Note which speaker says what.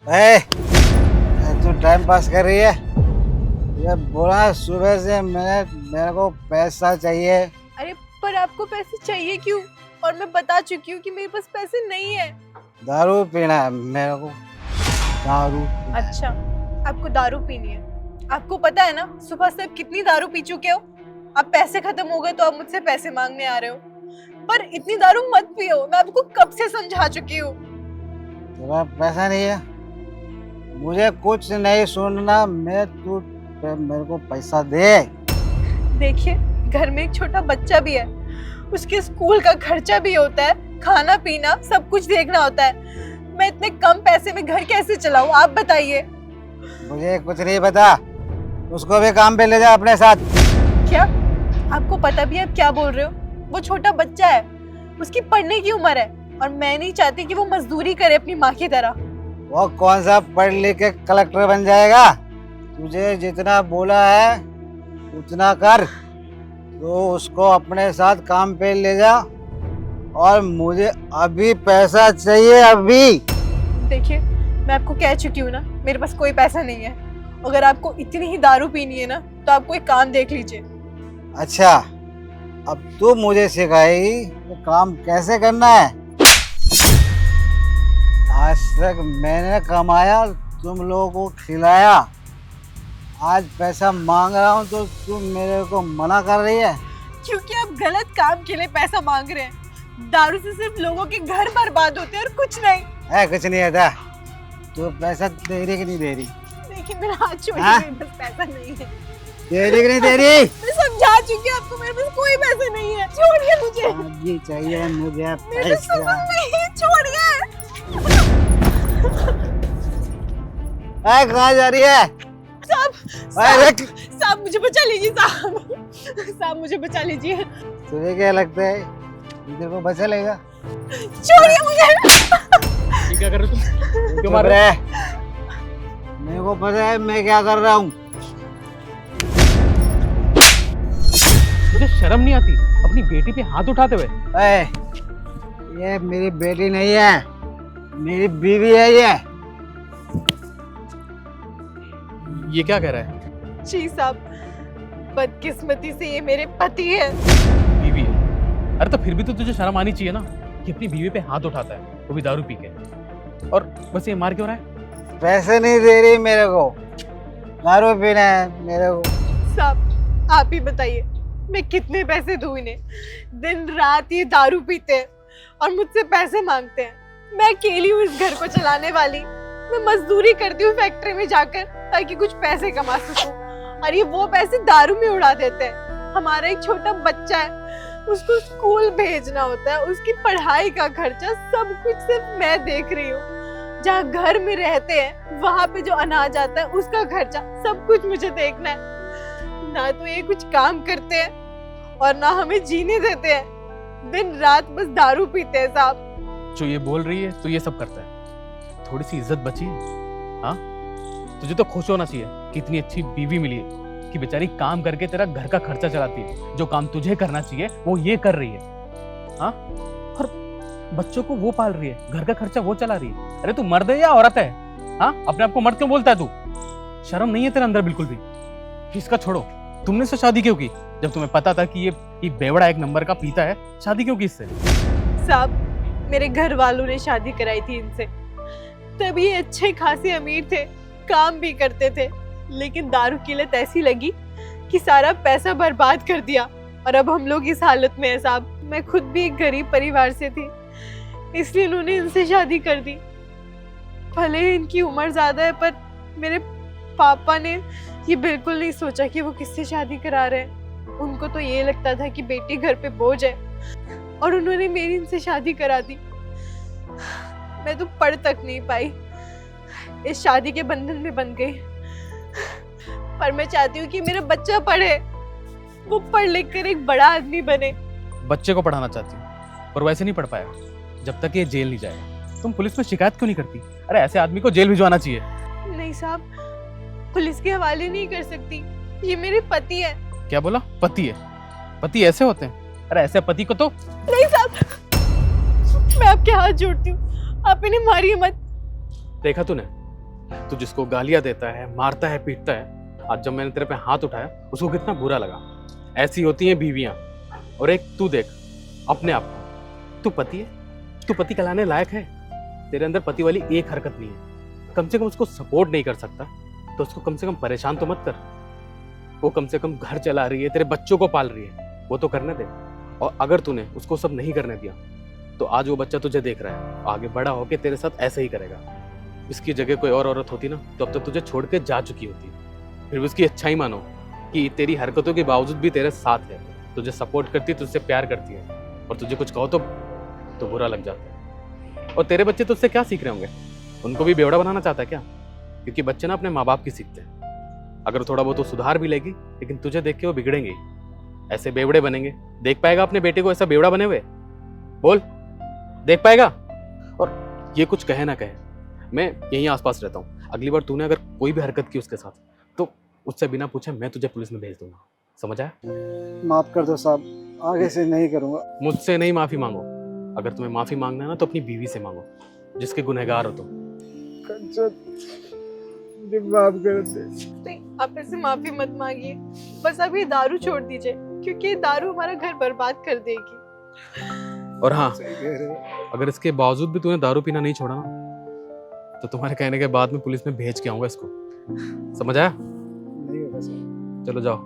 Speaker 1: ए, तू time pass कर रही है? ये बोला सुबह से मेरे को पैसा चाहिए।
Speaker 2: अरे पर आपको पैसे चाहिए क्यों? और मैं बता चुकी हूँ कि मेरे पास पैसे नहीं है।
Speaker 1: दारू पीना है मेरे को, दारू।
Speaker 2: अच्छा, आपको दारू पीनी है? आपको पता है ना सुबह से आप कितनी दारू पी चुके हो? अब पैसे खत्म हो गए तो आप मुझसे पैसे मांगने आ रहे हो। पर इतनी दारू मत पियो, मैं आपको कब से समझा चुकी हूँ।
Speaker 1: तेरा पैसा नहीं है, मुझे कुछ नहीं सुनना। तू मेरे को पैसा दे।
Speaker 2: देखिए, घर में एक छोटा बच्चा भी है, उसके स्कूल का खर्चा भी होता है, खाना पीना सब कुछ देखना होता है। मैं इतने कम पैसे में घर कैसे चलाऊं, आप बताइए।
Speaker 1: मुझे कुछ नहीं पता, उसको भी काम पे ले जा अपने साथ।
Speaker 2: क्या आपको पता भी है आप क्या बोल रहे हो? वो छोटा बच्चा है, उसकी पढ़ने की उम्र है और मैं नहीं चाहती कि वो मजदूरी करे अपनी माँ की तरह।
Speaker 1: वो कौन सा पढ़ लिख के कलेक्टर बन जाएगा? तुझे जितना बोला है उतना कर। तो उसको अपने साथ काम पे ले जा और मुझे अभी पैसा चाहिए, अभी।
Speaker 2: देखिए, मैं आपको कह चुकी हूँ ना, मेरे पास कोई पैसा नहीं है। अगर आपको इतनी ही दारू पीनी है ना तो आप कोई काम देख लीजिए।
Speaker 1: अच्छा, अब तू मुझे सिखाएगी कि काम कैसे करना है। आज तक मैंने कमाया, तुम लोगों को खिलाया, आज पैसा मांग रहा हूँ तो तुम मेरे को मना कर रही है।
Speaker 2: क्योंकि आप गलत काम के लिए पैसा मांग रहे हैं। दारू से सिर्फ लोगों के घर बर्बाद होते हैं और कुछ नहीं।
Speaker 1: कुछ नहीं आता। तू पैसा दे रही कि नहीं दे रही?
Speaker 2: देखिए, मेरा हाथ छोड़िए,
Speaker 1: हाँ?
Speaker 2: मेरे पास पैसा नहीं है।
Speaker 1: दे रही कि नहीं दे रही?
Speaker 2: मैं समझा चुकी हूँ आपको, मेरे पास कोई पैसे नहीं है। छोड़िए मुझे।
Speaker 1: अभी चाहिए मुझे
Speaker 2: मेरे पास
Speaker 1: पैसा।
Speaker 2: पैसा नहीं, छोड़िए।
Speaker 1: कहाँ जा रही है?
Speaker 2: साहब मुझे बचा लीजिए, साहब मुझे बचा लीजिए।
Speaker 1: तुझे क्या लगता है इधर को बचा लेगा?
Speaker 2: छोड़िए मुझे।
Speaker 3: ये क्या कर रहे हो तुम? क्यों मार रहे हो?
Speaker 1: मेरे को पता है मैं क्या कर रहा हूँ।
Speaker 3: तुझे शर्म नहीं आती अपनी बेटी पे हाथ उठाते हुए?
Speaker 1: ये मेरी बेटी नहीं है, मेरी बीवी है।
Speaker 3: ये क्या कह रहा है?
Speaker 2: जी साहब, बदकिस्मती से ये मेरे पति है।
Speaker 3: बीवी है? अरे तो फिर भी तो तुझे शर्म आनी चाहिए ना कि अपनी बीवी पे हाथ उठाता है, वो भी दारू पी के। और बस ये मार क्यों रहा है?
Speaker 1: पैसे नहीं दे रही मेरे को, दारू पीना है मेरे को।
Speaker 2: साहब आप ही बताइए, मैं कितने पैसे दूं इन्हें? दिन रात ये दारू पीते हैं और मुझसे पैसे मांगते हैं। मैं अकेली हूँ इस घर को चलाने वाली। मैं मजदूरी करती हूँ फैक्ट्री में जाकर ताकि कुछ पैसे कमा सकूं, और ये वो पैसे दारू में उड़ा देते हैं। हमारा एक छोटा बच्चा है, उसको स्कूल भेजना होता है, उसकी पढ़ाई का खर्चा सब कुछ सिर्फ मैं देख रही हूँ। जहाँ घर में रहते हैं वहाँ पे जो अनाज आता है उसका खर्चा सब कुछ मुझे देखना है। ना तो ये कुछ काम करते हैं और ना हमें जीने देते हैं। दिन रात बस दारू पीते हैं साहब।
Speaker 3: जो ये बोल रही है तो ये सब करता है, थोड़ी सी इज्जत बची है? हाँ, तुझे तो खुश होना चाहिए कि इतनी अच्छी बीवी मिली है कि बेचारी काम करके तेरा घर का खर्चा चलाती है। जो काम तुझे करना चाहिए वो ये कर रही है। हाँ, और बच्चों को वो पाल रही है, घर का खर्चा वो चला रही है। अरे तू मर्द है या औरत है? हाँ, अपने आप को मर्द क्यों बोलता है तू? शर्म नहीं है तेरे अंदर बिल्कुल भी? इसका छोड़ो, तुमने इससे शादी क्यों की जब तुम्हें पता था कि ये बेवड़ा एक नंबर का पीता है? शादी क्यों की इससे?
Speaker 2: साहब, मेरे घर वालों ने शादी कराई थी इनसे, तभी ये अच्छे खासे अमीर थे, काम भी करते थे। लेकिन दारू की लत ऐसी लगी कि सारा पैसा बर्बाद कर दिया और अब हम लोग इस हालत में है साहब। मैं खुद भी एक गरीब परिवार से थी, इसलिए इन्होंने इनसे शादी कर दी। भले ही इनकी उम्र ज्यादा है, पर मेरे पापा ने ये बिल्कुल नहीं सोचा कि वो किससे शादी करा रहे हैं। उनको तो ये लगता था कि बेटी घर पे बोझ है, और उन्होंने मेरी इनसे शादी करा दी। मैं तो पढ़ तक नहीं पाई, इस शादी के बंधन में बंध गई। पर मैं चाहती हूँ कि मेरा बच्चा पढ़े, वो पढ़ लिख कर एक बड़ा आदमी बने।
Speaker 3: बच्चे को पढ़ाना चाहती हूँ पर वैसे नहीं पढ़ पाया जब तक ये जेल नहीं जाएगा। तुम पुलिस में शिकायत क्यों नहीं करती? अरे ऐसे आदमी को जेल भिजवाना चाहिए।
Speaker 2: नहीं साहब, पुलिस के हवाले नहीं कर सकती, ये मेरे पति है।
Speaker 3: क्या बोला? पति है? पति ऐसे होते हैं? अरे ऐसे पति को तो
Speaker 2: नहीं साहब, मैं आपके हाथ जोड़ती हूँ, आप इन्हें मारिए मत।
Speaker 3: देखा तूने, तू जिसको गालियां देता है, मारता है, पीटता है, आज जब मैंने तेरे पे हाथ उठाया उसको कितना बुरा लगा। ऐसी होती हैं बीवियां। और एक तू देख अपने आप को, तू पति है, तू पति कहलाने लायक है? तेरे अंदर पति वाली एक हरकत नहीं है। कम से कम उसको सपोर्ट नहीं कर सकता तो उसको कम से कम परेशान तो मत कर। वो कम से कम घर चला रही है, तेरे बच्चों को पाल रही है, वो तो करने दे। और अगर तूने उसको सब नहीं करने दिया तो आज वो बच्चा तुझे देख रहा है, आगे बड़ा होके तेरे साथ ऐसे ही करेगा। इसकी जगह कोई और औरत होती ना तो अब तक तुझे छोड़ के जा चुकी होती। फिर भी उसकी अच्छाई मानो कि तेरी हरकतों के बावजूद भी तेरे साथ है, तुझे सपोर्ट करती है, तुझसे प्यार करती है, और तुझे कुछ कहो तो बुरा लग जाता है। और तेरे बच्चे तुझसे क्या सीख रहे होंगे? उनको भी बेवड़ा बनाना चाहता है क्या? क्योंकि बच्चे ना अपने माँ बाप की सीखते हैं। अगर थोड़ा बहुत तो सुधार भी लेगी, लेकिन तुझे देख के वो बिगड़ेंगे, ऐसे बेवड़े बनेंगे। देख पाएगा अपने बेटे को ऐसा बेवड़ा बने हुए? बोल, देख पाएगा? और ये कुछ कहे ना कहे, मैं यहीं आसपास रहता हूँ। अगली बार तूने अगर कोई भी हरकत की उसके साथ तो उससे बिना पूछे मैं तुझे पुलिस में भेज दूंगा। समझ आया?
Speaker 1: माफ कर दो साहब, आगे से नहीं करूँगा।
Speaker 3: मुझसे नहीं माफी मांगो। अगर तुम्हें माफी मांगना है ना तो अपनी बीवी से मांगो, जिसके गुनहगार हो तुम।
Speaker 1: मुझे माफ कर दे।
Speaker 2: नहीं, आप ऐसे माफी मत मांगिए, बस आप ये दारू छोड़ दीजिए, क्योंकि ये दारू हमारा घर बर्बाद कर देगी।
Speaker 3: और हाँ,
Speaker 1: सही कह रहे हो।
Speaker 3: अगर इसके बावजूद भी तूने दारू पीना नहीं छोड़ा ना तो तुम्हारे कहने के बाद में पुलिस में भेज के आऊंगा इसको। समझ आया?
Speaker 1: नहीं होगा सर।
Speaker 3: चलो जाओ।